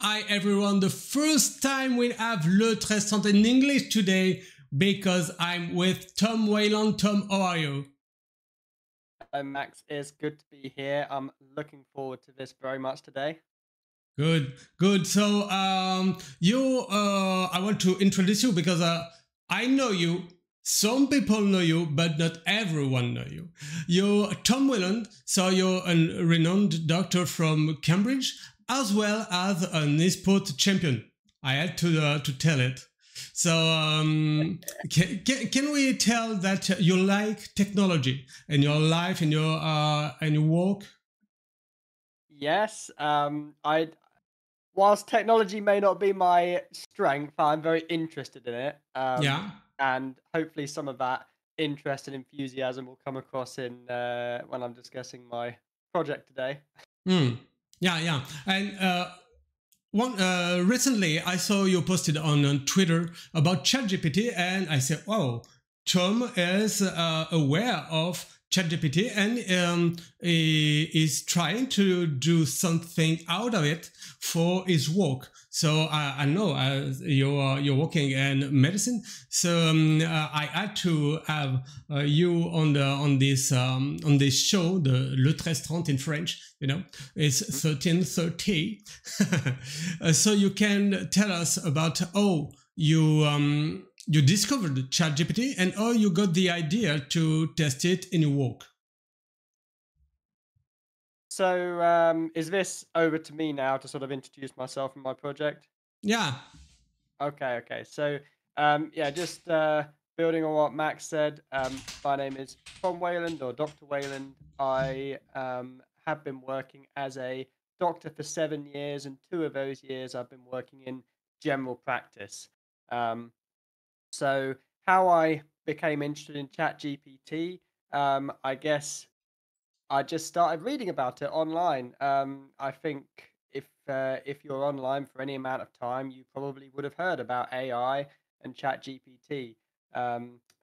Hi everyone, the first time we have Le Restaurant in English today because I'm with Tom Wayland. Tom, how are you? Hello, Max. It's good to be here. I'm looking forward to this very much today. Good, good. So, I want to introduce you because I know you. Some people know you, but not everyone know you. You're Tom Wayland, so you're a renowned doctor from Cambridge, as well as an esport champion. I had to tell it. So, can we tell that you like technology in your life, in your work? Yes, whilst technology may not be my strength, I'm very interested in it. Yeah. And hopefully some of that interest and enthusiasm will come across in when I'm discussing my project today. Mm. Yeah, yeah. And recently I saw you posted on Twitter about ChatGPT, and I said, "Oh, Tom is aware of ChatGPT and he is trying to do something out of it for his work." So I know you're working in medicine, so I had to have you on this show, the Le Restaurant in French. You know, it's Mhm. 13:30. So you can tell us about how you discovered ChatGPT and how you got the idea to test it in your work. So, is this over to me now to sort of introduce myself and my project? Yeah. Okay. So, yeah, just building on what Max said, my name is Tom Wayland or Dr. Wayland. I have been working as a doctor for 7 years, and 2 of those years I've been working in general practice. Um, so, how I became interested in ChatGPT, I guess I just started reading about it online. I think if you're online for any amount of time, you probably would have heard about AI and ChatGPT,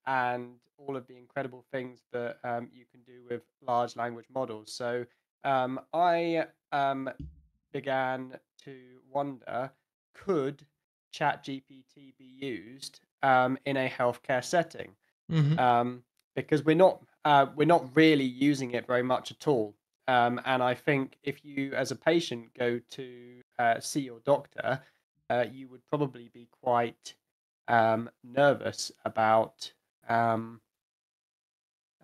and all of the incredible things that you can do with large language models. So I began to wonder, could ChatGPT be used in a healthcare setting? Mm-hmm. um, because we're not really using it very much at all. And I think if you, as a patient, go to see your doctor, you would probably be quite nervous um,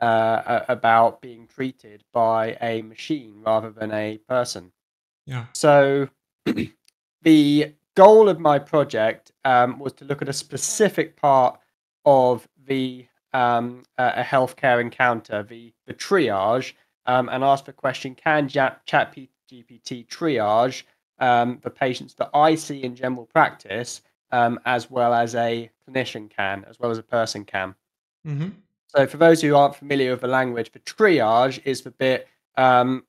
about being treated by a machine rather than a person. Yeah. So the goal of my project was to look at a specific part of a healthcare encounter, the triage, and ask the question: can ChatGPT triage the patients that I see in general practice, as well as a clinician can, as well as a person can? Mm-hmm. So, for those who aren't familiar with the language, the triage is the bit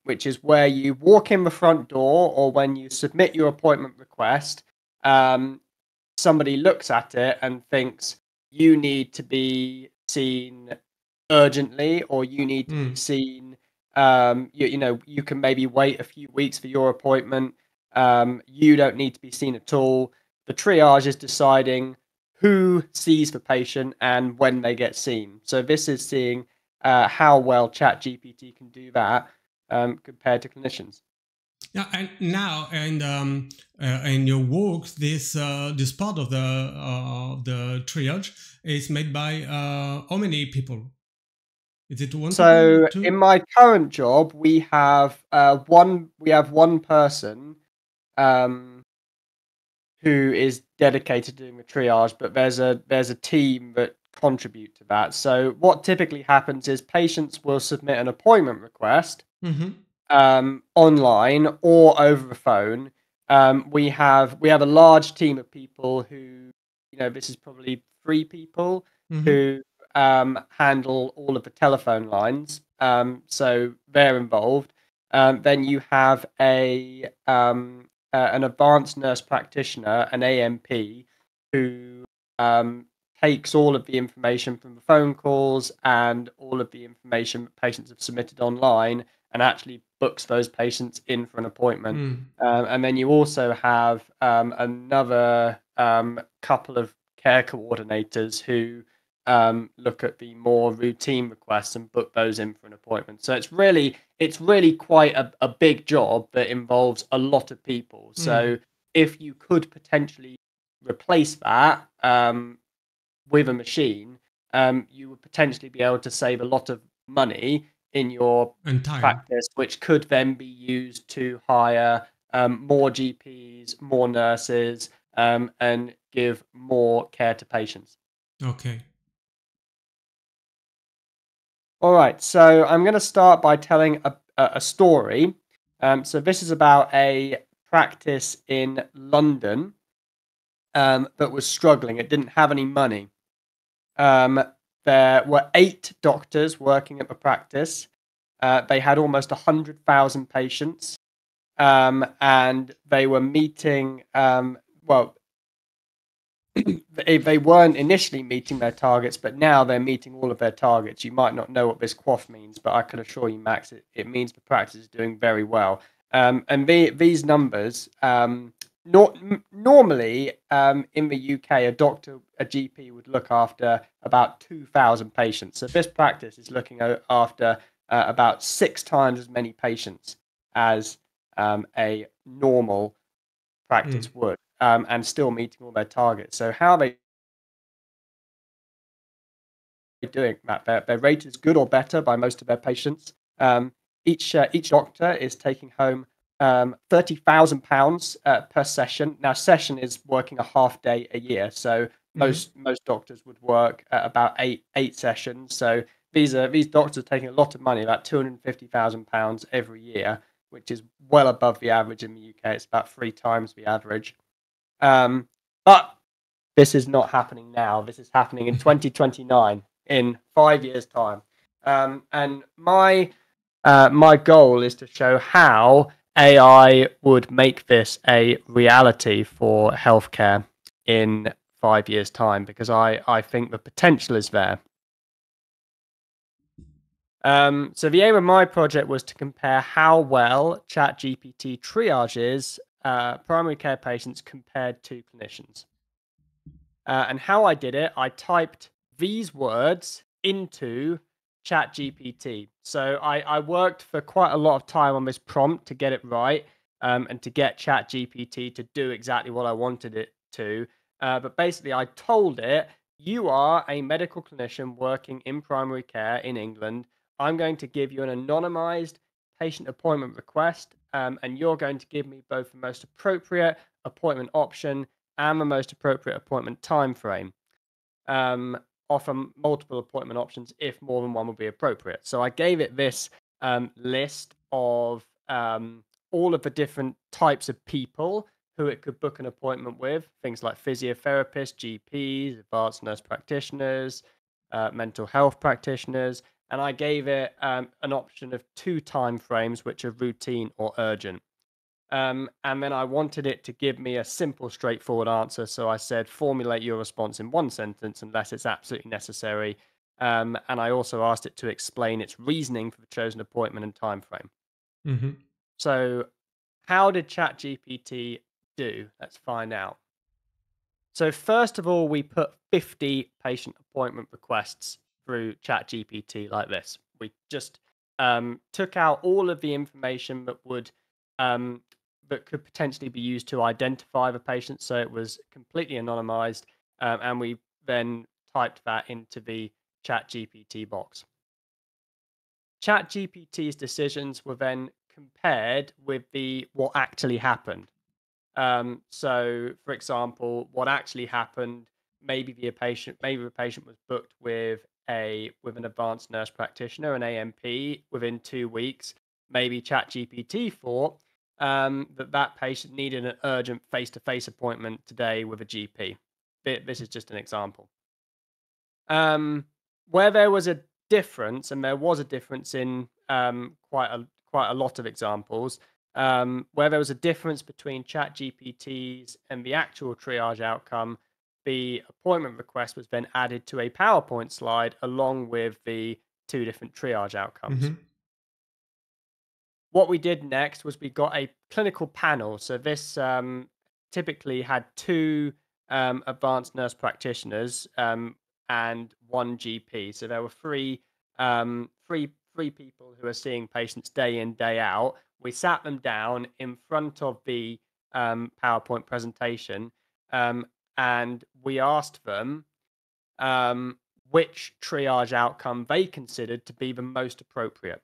which is where you walk in the front door, or when you submit your appointment request, um, somebody looks at it and thinks you need to be seen urgently, or you need to be Mm. seen. You can maybe wait a few weeks for your appointment. You don't need to be seen at all. The triage is deciding who sees the patient and when they get seen. So this is seeing how well ChatGPT can do that compared to clinicians. Yeah, and now and in your work, this part of the triage is made by how many people? Is it one people, So in two? my current job, we have one person um, who is dedicated to doing the triage, but there's a team that contribute to that. So what typically happens is patients will submit an appointment request Mm-hmm. online or over the phone. We have a large team of people who, this is probably 3 people Mm-hmm. who handle all of the telephone lines. So they're involved. Then you have an advanced nurse practitioner, an AMP, who takes all of the information from the phone calls and all of the information that patients have submitted online, and actually books those patients in for an appointment. Mm. And then you also have another couple of care coordinators who look at the more routine requests and book those in for an appointment. So it's really quite a big job that involves a lot of people. So if you could potentially replace that with a machine, you would potentially be able to save a lot of money in your And time. practice, which could then be used to hire more GPs, more nurses, and give more care to patients. Okay. All right, so I'm going to start by telling a story. So this is about a practice in London that was struggling. It didn't have any money. There were 8 doctors working at the practice. They had almost 100,000 patients, and they were meeting. Well, they weren't initially meeting their targets, but now they're meeting all of their targets. You might not know what this quaff means, but I can assure you, Max, it means the practice is doing very well. And these numbers, normally in the UK, a GP would look after about 2,000 patients. So this practice is looking after about 6 times as many patients as a normal practice would, and still meeting all their targets. So how are they doing that? Their rate is good or better by most of their patients. Each doctor is taking home £30,000 per session. Now, session is working a half day a year, so most doctors would work at about eight sessions. So these doctors are taking a lot of money, about £250,000 every year, which is well above the average in the UK. It's about 3 times the average. But this is not happening now. This is happening in 2029, in 5 years' time. And my goal is to show how AI would make this a reality for healthcare in 5 years' time, because I think the potential is there. So the aim of my project was to compare how well ChatGPT triages primary care patients compared to clinicians. And how I did it, I typed these words into ChatGPT. So I worked for quite a lot of time on this prompt to get it right, and to get ChatGPT to do exactly what I wanted it to. But basically, I told it, you are a medical clinician working in primary care in England. I'm going to give you an anonymized patient appointment request, and you're going to give me both the most appropriate appointment option and the most appropriate appointment time frame. Offer multiple appointment options if more than one would be appropriate. So I gave it this list of all of the different types of people who it could book an appointment with, things like physiotherapists, GPs, advanced nurse practitioners, mental health practitioners, and I gave it an option of 2 time frames, which are routine or urgent. And then I wanted it to give me a simple, straightforward answer. So I said, formulate your response in 1 sentence unless it's absolutely necessary. And I also asked it to explain its reasoning for the chosen appointment and time frame. So how did ChatGPT do? Let's find out. So first of all, we put 50 patient appointment requests through ChatGPT like this. We just took out all of the information that could potentially be used to identify the patient. So it was completely anonymized, and we then typed that into the ChatGPT box. ChatGPT's decisions were then compared with what actually happened. So, for example, what actually happened, maybe the patient was booked with an advanced nurse practitioner, an AMP, within 2 weeks. Maybe ChatGPT thought that patient needed an urgent face-to-face appointment today with a GP. This is just an example. Where there was a difference, and there was a difference in quite a lot of examples, where there was a difference between ChatGPT's and the actual triage outcome, the appointment request was then added to a PowerPoint slide along with the 2 different triage outcomes. what we did next was we got a clinical panel. So this typically had two advanced nurse practitioners and one GP. So there were three people who are seeing patients day in, day out. We sat them down in front of the PowerPoint presentation, um, and we asked them um, which triage outcome they considered to be the most appropriate.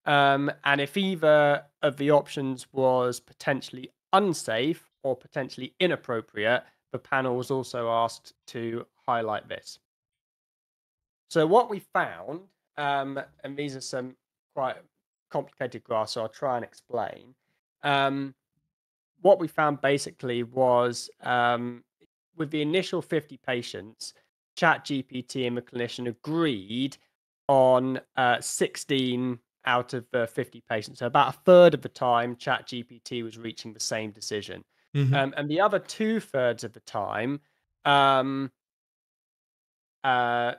And if either of the options was potentially unsafe or potentially inappropriate, the panel was also asked to highlight this. So what we found, and these are some quite complicated graphs, so I'll try and explain. What we found basically was with the initial 50 patients, ChatGPT and the clinician agreed on 16 out of the 50 patients. So about a third of the time, ChatGPT was reaching the same decision. Mm-hmm. And the other two-thirds of the time, um,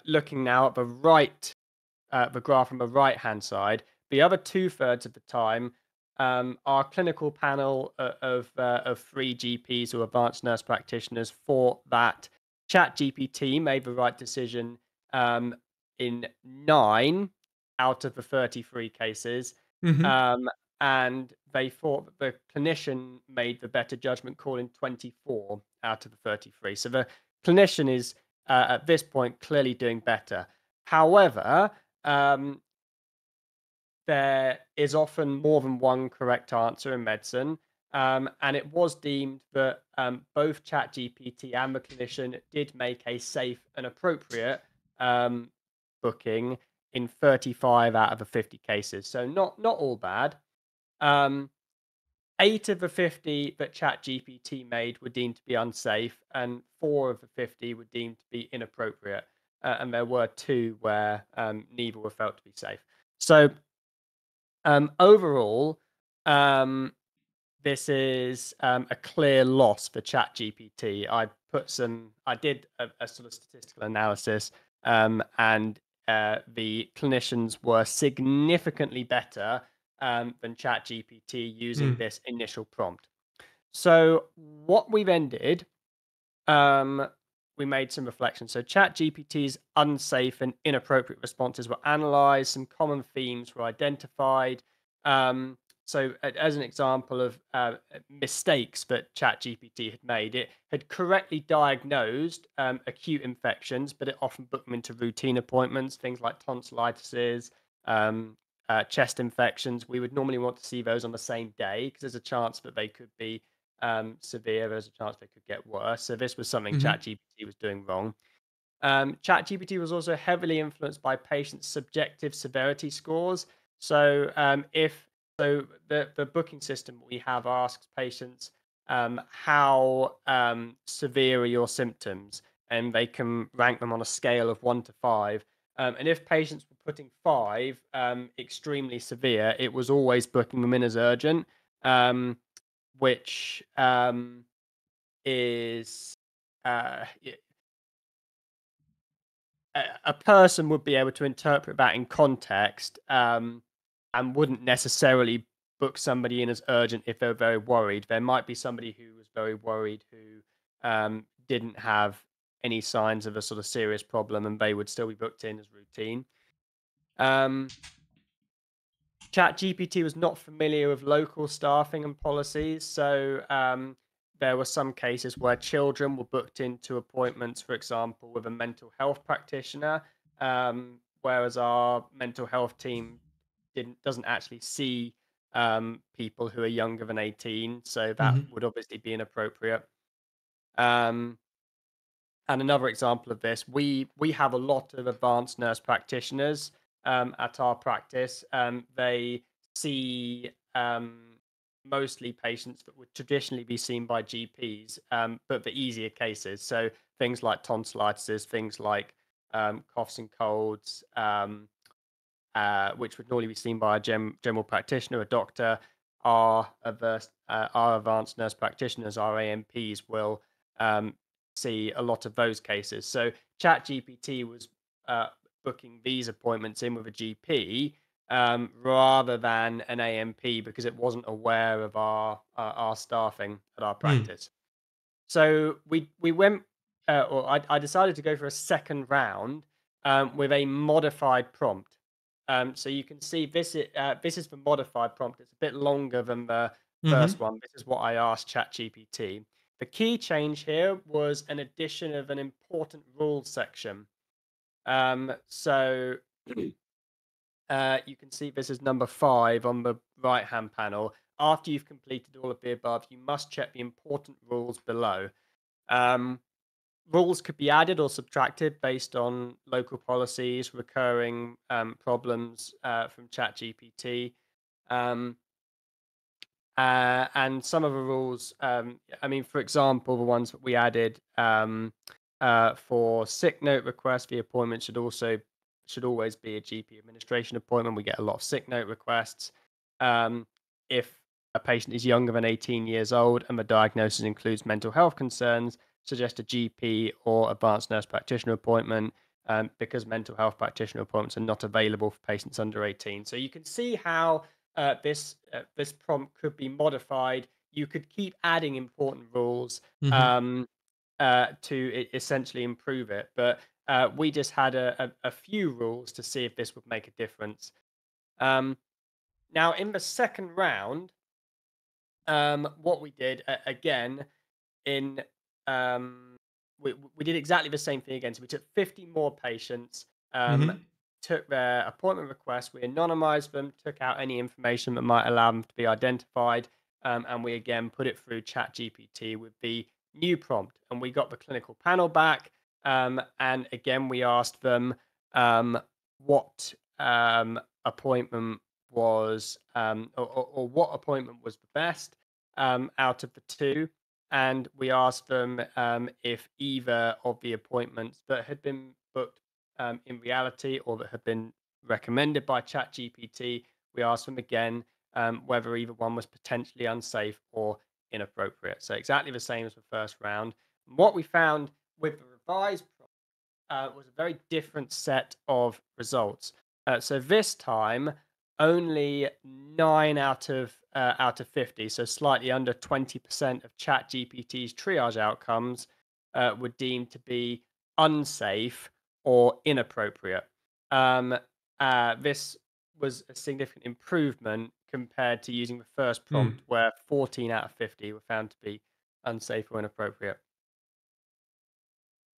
looking now at the graph on the right-hand side, the other two-thirds of the time, our clinical panel of three GPs or advanced nurse practitioners thought that ChatGPT made the right decision in 9 out of the 33 cases, Mm-hmm. um, and they thought that the clinician made the better judgment call in 24 out of the 33. So the clinician is at this point clearly doing better. However, um, there is often more than one correct answer in medicine. And it was deemed that both ChatGPT and the clinician did make a safe and appropriate um, booking in 35 out of the 50 cases. So not all bad. Um, 8 of the 50 that ChatGPT made were deemed to be unsafe, and 4 of the 50 were deemed to be inappropriate. And there were 2 where neither were felt to be safe. So overall, um, this is a clear loss for ChatGPT. I did a sort of statistical analysis, and the clinicians were significantly better than ChatGPT using Mm. this initial prompt. So what we then did, um, we made some reflections. So ChatGPT's unsafe and inappropriate responses were analyzed. Some common themes were identified. As an example of mistakes that ChatGPT had made, it had correctly diagnosed acute infections, but it often booked them into routine appointments, things like tonsillitis, chest infections. We would normally want to see those on the same day because there's a chance that they could be severe. There's a chance they could get worse. So this was something Mhm. ChatGPT was doing wrong. ChatGPT was also heavily influenced by patients' subjective severity scores. So if so, the booking system we have asks patients how severe are your symptoms, and they can rank them on a scale of 1 to 5. And if patients were putting 5, extremely severe, it was always booking them in as urgent, which is a person would be able to interpret that in context, and wouldn't necessarily book somebody in as urgent if they're very worried. There might be somebody who was very worried who didn't have any signs of a sort of serious problem, and they would still be booked in as routine. Um, ChatGPT was not familiar with local staffing and policies, so there were some cases where children were booked into appointments, for example, with a mental health practitioner, whereas our mental health team doesn't actually see people who are younger than 18, so that Mhm. would obviously be inappropriate. Um, and another example of this, we have a lot of advanced nurse practitioners at our practice. They see mostly patients that would traditionally be seen by GPs, but the easier cases. So things like tonsillitis, things like coughs and colds, which would normally be seen by a general practitioner, a doctor. Our advanced nurse practitioners, our AMPs, will um, see a lot of those cases. So ChatGPT was uh, booking these appointments in with a GP, rather than an AMP because it wasn't aware of our staffing at our Mm. practice. So we went, or I decided to go for a second round with a modified prompt. So you can see this is the modified prompt. It's a bit longer than the first Mhm. one. This is what I asked ChatGPT. The key change here was an addition of an important rules section. So you can see this is number 5 on the right-hand panel. After you've completed all of the above, you must check the important rules below. Um, Rules could be added or subtracted based on local policies, recurring problems from ChatGPT. Um, and some of the rules, I mean, for example, the ones that we added for sick note requests, the appointment should always be a GP administration appointment. We get a lot of sick note requests. If a patient is younger than 18 years old and the diagnosis includes mental health concerns, suggest a GP or advanced nurse practitioner appointment because mental health practitioner appointments are not available for patients under 18. So you can see how this prompt could be modified. You could keep adding important rules Mhm. to essentially improve it, but we just had a few rules to see if this would make a difference. Um, Now, in the second round, what we did again in we did exactly the same thing again. So we took 50 more patients, Mhm. took their appointment requests, we anonymized them, took out any information that might allow them to be identified, and we again put it through ChatGPT with the new prompt, and we got the clinical panel back. And again, we asked them what appointment was, or what appointment was the best out of the two, and we asked them if either of the appointments that had been booked in reality or that had been recommended by ChatGPT, we asked them again whether either one was potentially unsafe or inappropriate. So exactly the same as the first round. And what we found with the revised was a very different set of results. So this time, only 9 out of 50, so slightly under 20% of ChatGPT's triage outcomes were deemed to be unsafe or inappropriate. Um, this was a significant improvement compared to using the first Mm. prompt, where 14 out of 50 were found to be unsafe or inappropriate.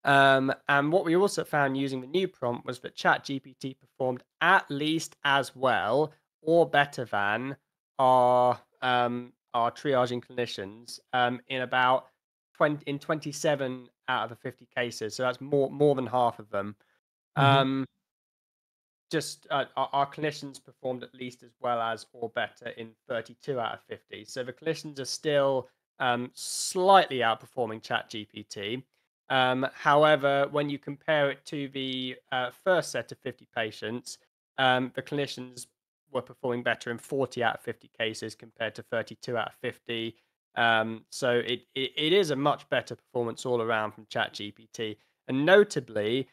And what we also found using the new prompt was that ChatGPT performed at least as well or better than our triaging clinicians in about 27 out of the 50 cases. So that's more than half of them. Mhm. Um, just our clinicians performed at least as well as or better in 32 out of 50. So the clinicians are still slightly outperforming ChatGPT. However, when you compare it to the first set of 50 patients, the clinicians were performing better in 40 out of 50 cases compared to 32 out of 50. So it is a much better performance all around from ChatGPT. And notably,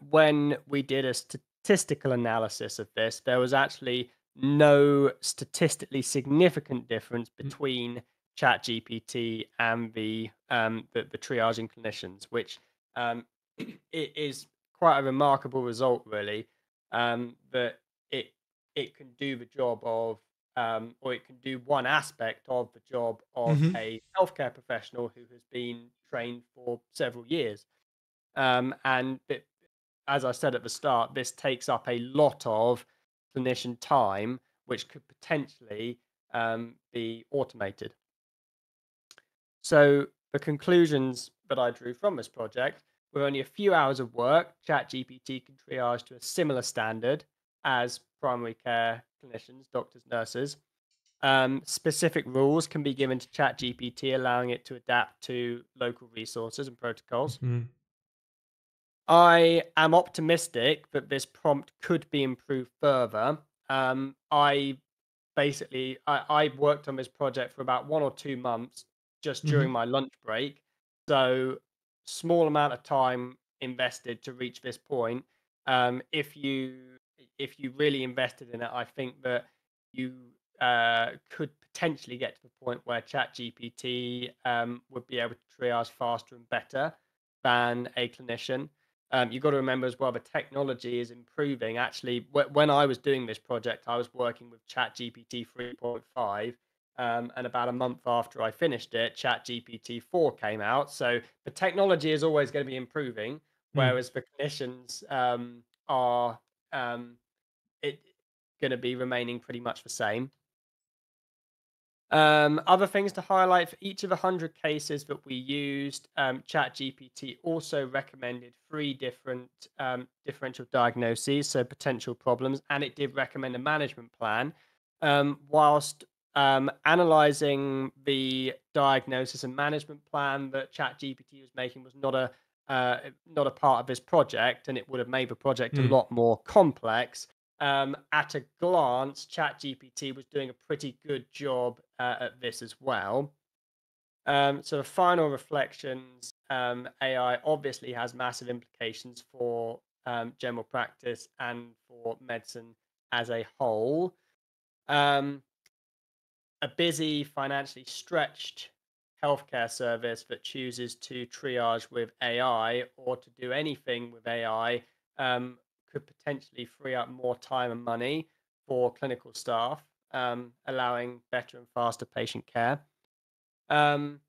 when we did a statistical analysis of this, there was actually no statistically significant difference Mm. between ChatGPT and the triaging clinicians, which it is quite a remarkable result, really. That it it can do the job of, or it can do one aspect of the job of Mhm. a healthcare professional who has been trained for several years. And as I said at the start, this takes up a lot of clinician time, which could potentially be automated. So the conclusions that I drew from this project were only a few hours of work. ChatGPT can triage to a similar standard as primary care clinicians, doctors, nurses. Specific rules can be given to ChatGPT, allowing it to adapt to local resources and protocols. Mhm. I am optimistic that this prompt could be improved further. I worked on this project for about 1 or 2 months just during Mhm. my lunch break. So small amount of time invested to reach this point. If you if you really invested in it, I think that you could potentially get to the point where ChatGPT would be able to triage faster and better than a clinician. You've got to remember as well, the technology is improving. Actually, when I was doing this project, I was working with ChatGPT 3.5. And about a month after I finished it, ChatGPT 4 came out. So the technology is always going to be improving, Mm. whereas the clinicians are it going to be remaining pretty much the same. Other things to highlight for each of the 100 cases that we used, ChatGPT also recommended three different differential diagnoses, so potential problems, and it did recommend a management plan. Whilst analyzing the diagnosis and management plan that ChatGPT was making was not a part of this project, and it would have made the project a Mm. lot more complex. At a glance, ChatGPT was doing a pretty good job at this as well. So the final reflections, AI obviously has massive implications for general practice and for medicine as a whole. Um, a busy, financially stretched healthcare service that chooses to triage with AI or to do anything with AI could potentially free up more time and money for clinical staff, allowing better and faster patient care. Um,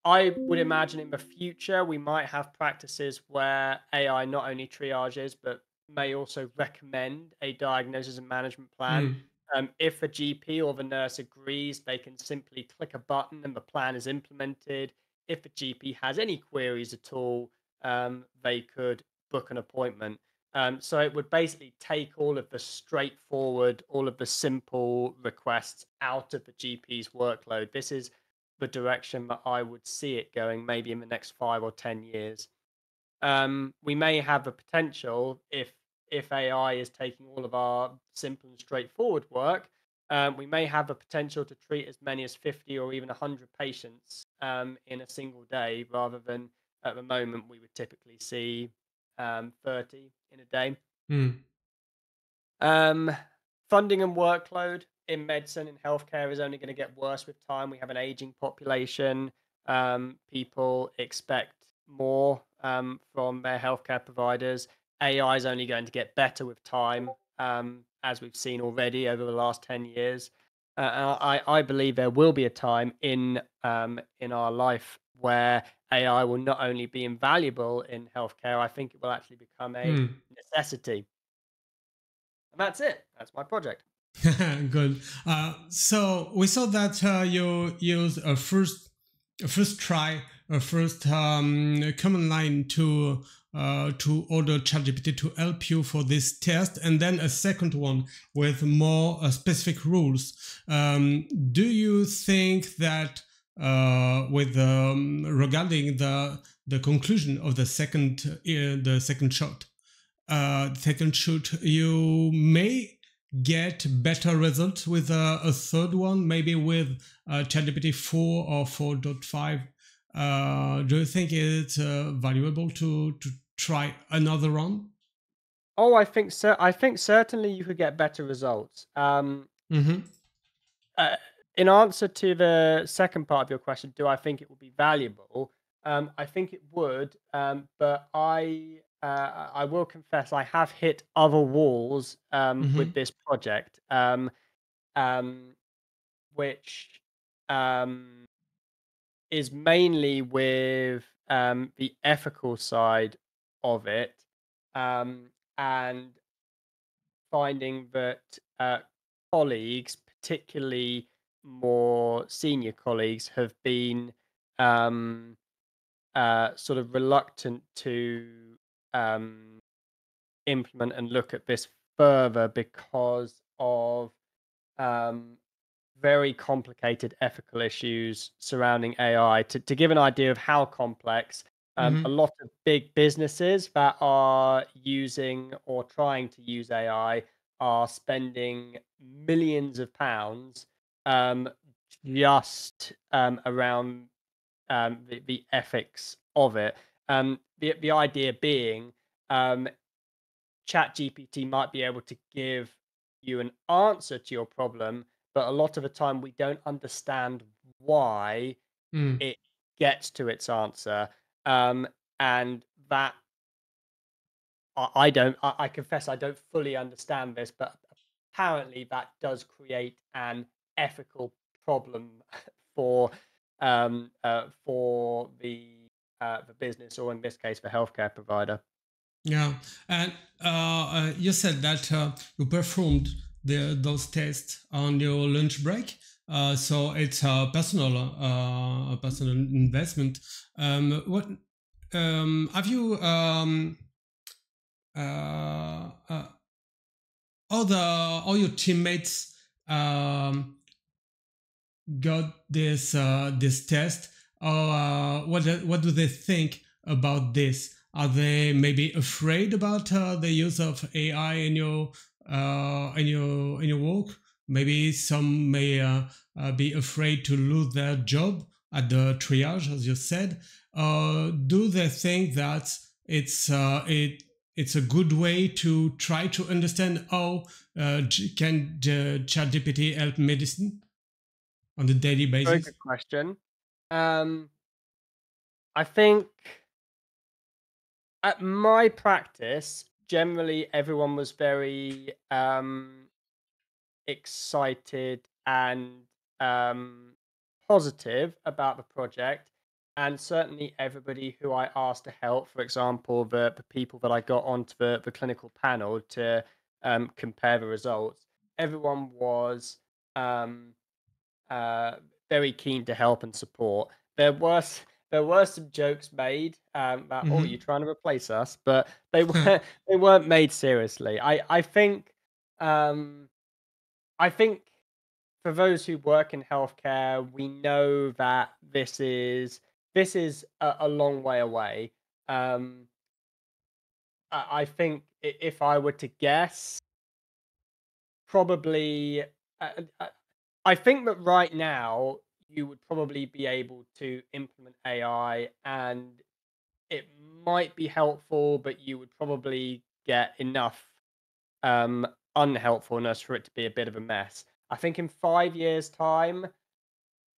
I would imagine in the future we might have practices where AI not only triages but may also recommend a diagnosis and management plan. Mm. If a GP or the nurse agrees, they can simply click a button and the plan is implemented. If the GP has any queries at all, they could book an appointment. So it would basically take all of the straightforward, all of the simple requests out of the GP's workload. This is the direction that I would see it going, maybe in the next 5 or 10 years. We may have the potential if AI is taking all of our simple and straightforward work. We may have the potential to treat as many as 50 or even 100 patients in a single day, rather than at the moment we would typically see 30 in a day. Mm. Um, Funding and workload in medicine and healthcare is only going to get worse with time. We have an aging population. People expect more from their healthcare providers. AI is only going to get better with time, as we've seen already over the last 10 years. I believe there will be a time in our life where AI will not only be invaluable in healthcare, I think it will actually become a Mm. necessity. And that's it. That's my project. Good. So we saw that you use a first try, a first command line to order ChatGPT to help you for this test, and then a second one with more specific rules. Do you think that with regarding the conclusion of the second shot, second shoot, you may get better results with a third one, maybe with ChatGPT 4 or 4.5. Do you think it's valuable to try another one? Oh, I think so. I think certainly you could get better results. Mm-hmm. Uh, in answer to the second part of your question, do I think it would be valuable? I think it would, but I will confess I have hit other walls with Mm-hmm. this project, um, which um, is mainly with the ethical side of it, and finding that colleagues, particularly more senior colleagues, have been um, sort of reluctant to um, implement and look at this further because of um, very complicated ethical issues surrounding AI. To give an idea of how complex, a Mm-hmm. lot of big businesses that are using or trying to use AI are spending millions of pounds um, just around the ethics of it. The idea being, um, ChatGPT might be able to give you an answer to your problem, but a lot of the time we don't understand why Mm. it gets to its answer. Um, and that I don't, I confess, I don't fully understand this, but apparently that does create an ethical problem for the business, or in this case, the healthcare provider. Yeah, and you said that you performed those tests on your lunch break. So it's a personal investment. What have you uh, all your teammates got this test, or what do they think about this? Are they maybe afraid about the use of AI in your in your work? Maybe some may be afraid to lose their job at the triage, as you said. Do they think that it's a good way to try to understand how can ChatGPT help medicine on a daily Very basis? good question. Um, I think at my practice, generally everyone was very excited and um, positive about the project. And certainly everybody who I asked to help, for example, the people that I got onto the clinical panel to compare the results, everyone was um, uh, very keen to help and support. There was there were some jokes made about, oh, you're Mm-hmm. trying to replace us, but they were they weren't made seriously. Um, I think for those who work in healthcare, we know that this is a long way away. Um, I think if I were to guess, probably. I think that right now you would probably be able to implement AI, and it might be helpful, but you would probably get enough unhelpfulness for it to be a bit of a mess. I think in 5 years' time,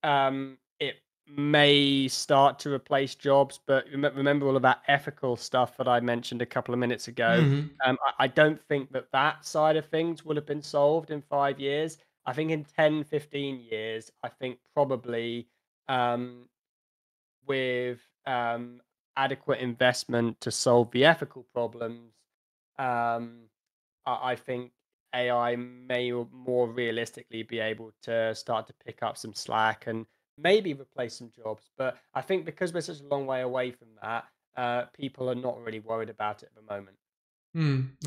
it may start to replace jobs, but remember all of that ethical stuff that I mentioned a couple of minutes ago. Mm-hmm. I don't think that that side of things will have been solved in 5 years. I think in 10, 15 years, I think probably um, with adequate investment to solve the ethical problems, um, I think AI may more realistically be able to start to pick up some slack and maybe replace some jobs. But I think because we're such a long way away from that, people are not really worried about it at the moment.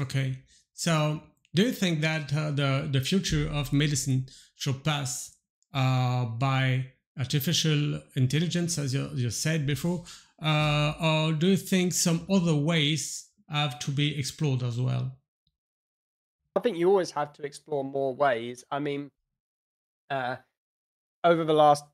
Okay. So, do you think that the future of medicine should pass by artificial intelligence, as you said before, or do you think some other ways have to be explored as well? I think you always have to explore more ways. I mean, uh, over the last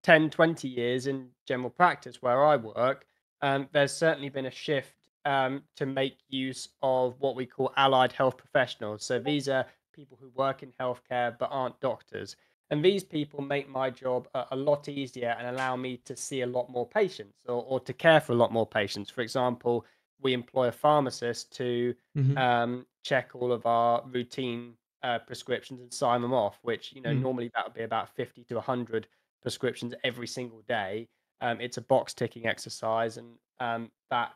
10, 20 years in general practice where I work, there's certainly been a shift to make use of what we call allied health professionals. So these are people who work in healthcare but aren't doctors. And these people make my job a lot easier and allow me to see a lot more patients, or to care for a lot more patients. For example, we employ a pharmacist to Mm-hmm. check all of our routine prescriptions and sign them off, which, normally that would be about 50 to 100 prescriptions every single day. It's a box ticking exercise, and that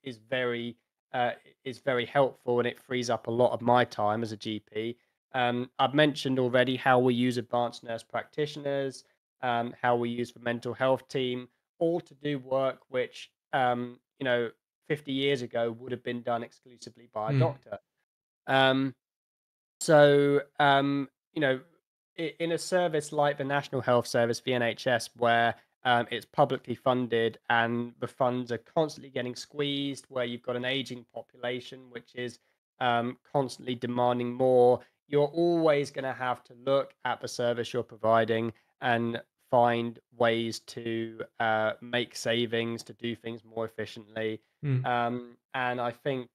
is very uh, is very helpful, and it frees up a lot of my time as a GP. I've mentioned already how we use advanced nurse practitioners, how we use the mental health team, all to do work which 50 years ago would have been done exclusively by a doctor. Um, so, in a service like the National Health Service, the NHS, where it's publicly funded and the funds are constantly getting squeezed, where you've got an aging population which is constantly demanding more, you're always going to have to look at the service you're providing and find ways to make savings, to do things more efficiently. And I think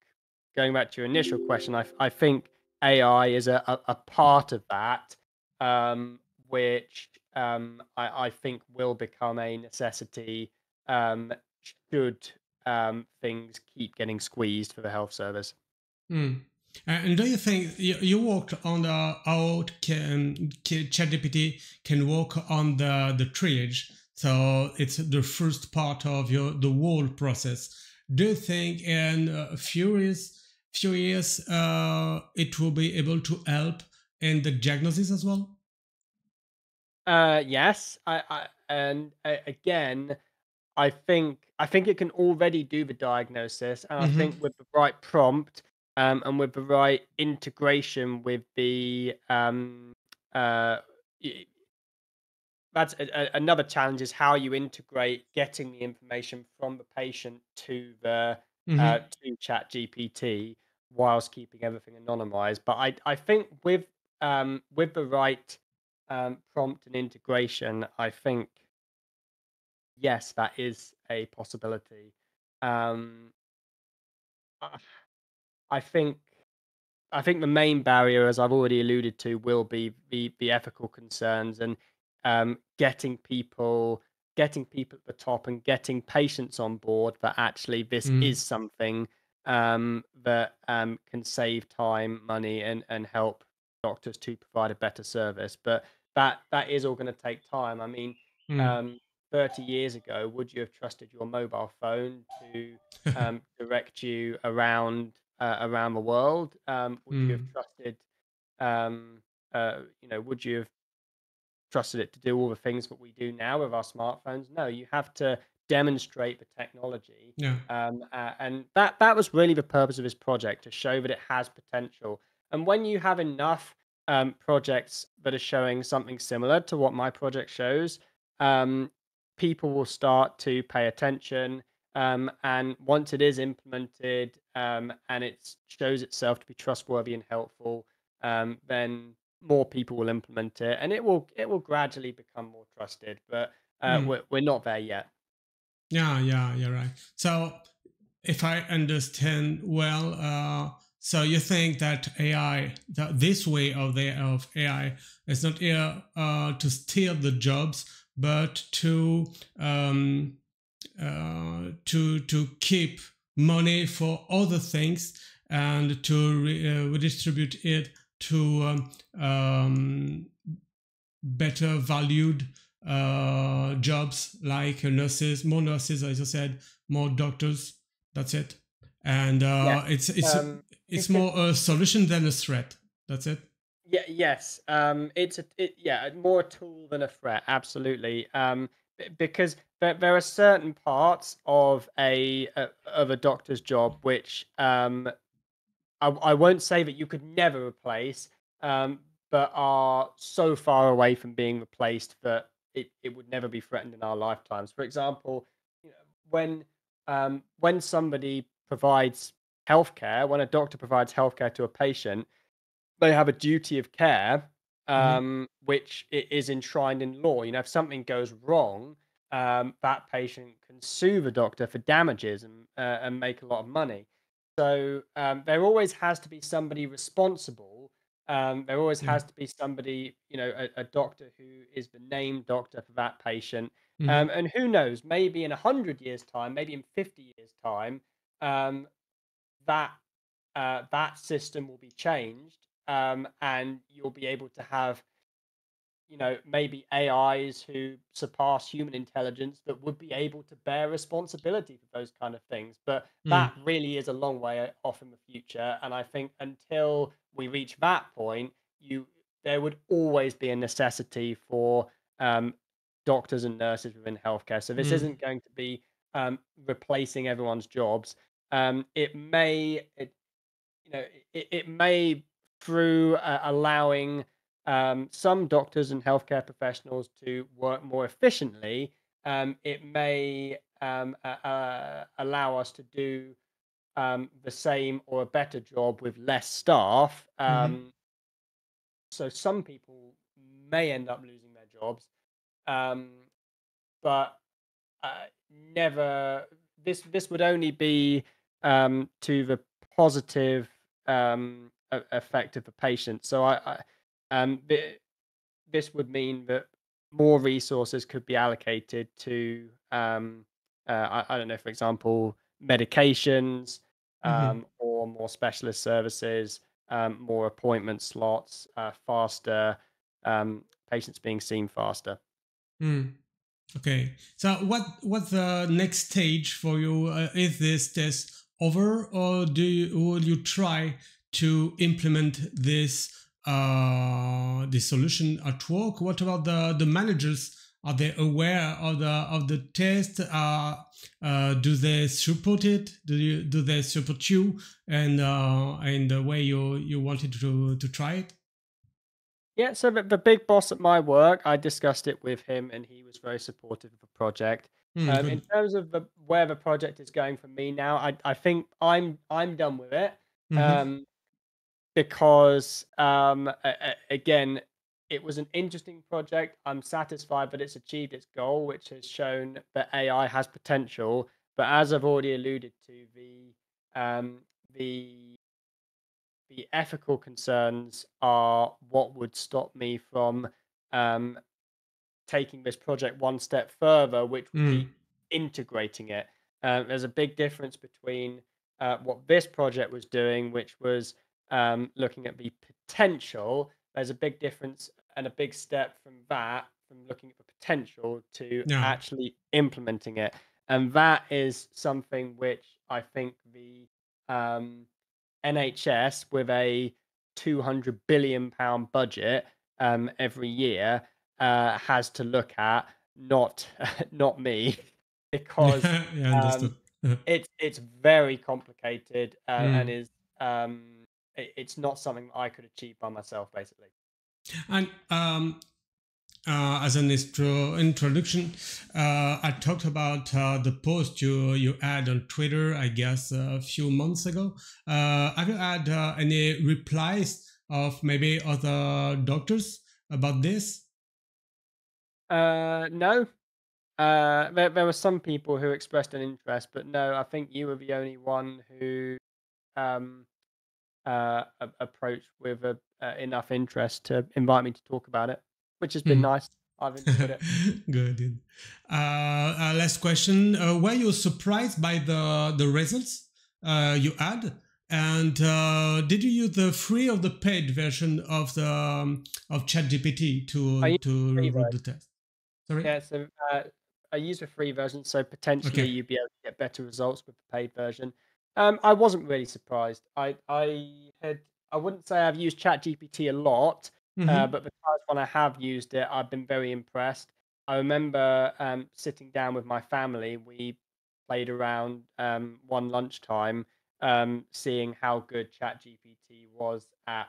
going back to your initial question, I think AI is a part of that, which I think will become a necessity, um, should things keep getting squeezed for the health service. Mm. And do you think you worked on how ChatGPT can work on the triage? So it's the first part of the whole process. Do you think in a few years it will be able to help in the diagnosis as well? Yes, again, I think it can already do the diagnosis, and I Mm-hmm. think with the right prompt, and with the right integration with the uh, y- that's another challenge is how you integrate getting the information from the patient to the Mm-hmm. to Chat GPT whilst keeping everything anonymized. But I think with the right prompt and integration, I think yes, that is a possibility. Um, I I think I think the main barrier, as I've already alluded to, will be the ethical concerns and getting people at the top and getting patients on board that actually this is Mm. something that can save time, money, and help doctors to provide a better service. But that is all going to take time. I mean, Mm. um, 30 years ago, would you have trusted your mobile phone to direct you around the world? Would you have Mm. trusted, would you have trusted it to do all the things that we do now with our smartphones? No, you have to demonstrate the technology. Yeah. And that was really the purpose of this project, to show that it has potential. And when you have enough projects that are showing something similar to what my project shows, um, people will start to pay attention. And once it is implemented, and it shows itself to be trustworthy and helpful, then more people will implement it, and it will gradually become more trusted. But Mm. we're not there yet. Yeah, yeah, you're right. So, if I understand well, so you think that AI, that this way of AI, is not here to steal the jobs, but to keep money for other things and to redistribute it to better valued jobs like nurses, more nurses, as you said, more doctors. That's it. And Yeah. You it's can. more a solution than a threat. That's it. Yeah, yes. Yeah, more a tool than a threat. Absolutely. Because there are certain parts of a doctor's job which I won't say that you could never replace, um, but are so far away from being replaced that it would never be threatened in our lifetimes. For example, you know, when somebody provides healthcare, when a doctor provides healthcare to a patient, they have a duty of care, Mm-hmm. which is enshrined in law. You know, if something goes wrong, that patient can sue the doctor for damages and make a lot of money. So there always has to be somebody responsible. There always Yeah. has to be somebody, a doctor who is the named doctor for that patient. Mm-hmm. And who knows, maybe in 100 years' time, maybe in 50 years' time, um, that that system will be changed, and you'll be able to have, maybe AIs who surpass human intelligence that would be able to bear responsibility for those kind of things. But Mm. that really is a long way off in the future. And I think until we reach that point, there would always be a necessity for um, doctors and nurses within healthcare. So this Mm. isn't going to be replacing everyone's jobs. It may, it may, through allowing some doctors and healthcare professionals to work more efficiently, it may allow us to do the same or a better job with less staff. Mm-hmm. So some people may end up losing their jobs, um, but never. This would only be to the positive effect of the patient. So this would mean that more resources could be allocated to I don't know, for example, medications, Hmm. or more specialist services, more appointment slots, faster, patients being seen faster. Mm. Okay. So what's the next stage for you? Is this test over, or will you try to implement this solution at work? What about the managers? Are they aware of the test? Do they support it? Do they support you and in the way you wanted to try it? Yeah, so the big boss at my work, I discussed it with him, and he was very supportive of the project. Mm, In good. terms of where the project is going for me now, I think I'm done with it. Mm-hmm. Um, because again, it was an interesting project. I'm satisfied that it's achieved its goal, which has shown that AI has potential. But as I've already alluded to, um, the the ethical concerns are what would stop me from um, taking this project one step further, which would Mm. be integrating it. There's a big difference between what this project was doing, which was looking at the potential. There's a big difference and a big step from that, from looking at the potential to Yeah. actually implementing it. And that is something which I think the um, NHS, with a £200 billion budget every year, has to look at, not not me, because Yeah. Yeah. um, Understood. it's very complicated, and Mm. is it's not something that I could achieve by myself, basically. And as an introduction, I talked about the post you had on Twitter, I guess, a few months ago. Have you had any replies of maybe other doctors about this? No, there were some people who expressed an interest, but no, I think you were the only one who um, approached with enough interest to invite me to talk about it, which has been Hmm. nice. I've enjoyed it. Good. Last question. Were you surprised by the results you had? And did you use the free or the paid version of the of ChatGPT I use the to free route version. the test? Sorry. Yeah, so I use a free version, so potentially Okay. you'd be able to get better results with the paid version. I wasn't really surprised. I wouldn't say I've used ChatGPT a lot, Mm-hmm. but the times when I have used it, I've been very impressed. I remember sitting down with my family. We played around one lunchtime, seeing how good ChatGPT was at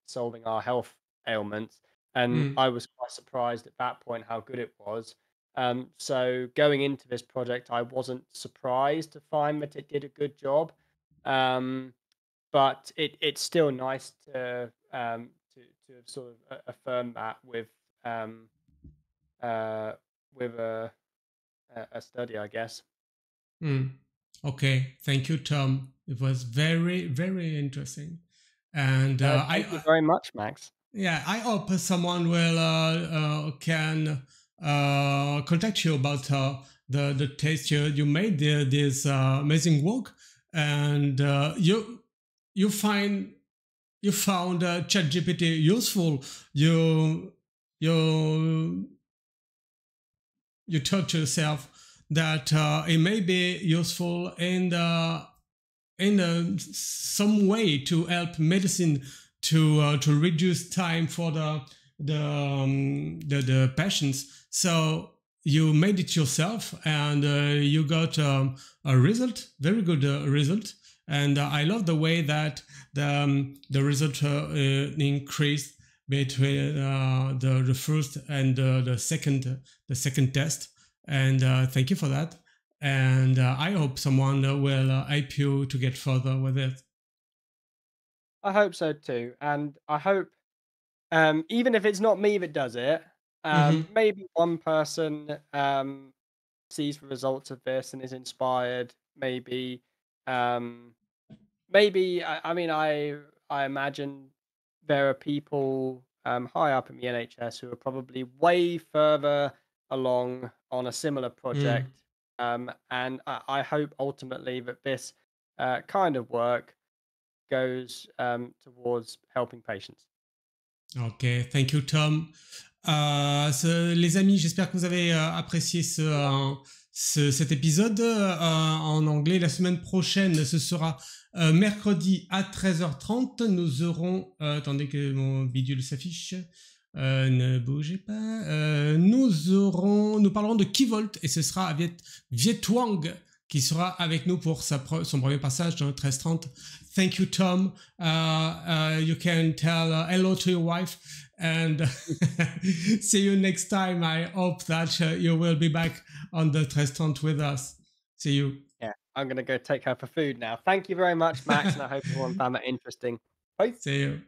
solving our health ailments, and Mm. I was quite surprised at that point how good it was. So going into this project, I wasn't surprised to find that it did a good job, um, but it's still nice to sort of affirm that um, uh, with a study, I guess. Mm. Okay. Thank you, Tom. It was very interesting. And Thank you very much, Max. yeah, I hope someone will can contact you about the test you made this amazing work, and you find you found ChatGPT useful. You you you thought to yourself that it may be useful in some way to help medicine to reduce time for the patients. So you made it yourself, and you got a result, very good result. And I love the way that the result increased between the first and the second test. And thank you for that. And I hope someone will help you to get further with it. I hope so too, and I hope, even if it's not me that does it, Mm-hmm. maybe one person sees the results of this and is inspired. Um, maybe I mean I imagine there are people high up in the NHS who are probably way further along on a similar Hmm. project, and I hope ultimately that this kind of work goes towards helping patients. Ok, thank you Tom. Les amis, j'espère que vous avez apprécié cet épisode en anglais. La semaine prochaine, ce sera mercredi à 13h30. Nous aurons, attendez que mon bidule s'affiche, ne bougez pas, nous parlerons de Kivolt et ce sera Viet Wang qui sera avec nous pour son premier passage dans le 13h30. Thank you, Tom. You can tell hello to your wife and see you next time. I hope that you will be back on the 13h30 with us. See you. Yeah, I'm gonna go take her for food now. Thank you very much, Max, and I hope everyone found that interesting. Bye. See you.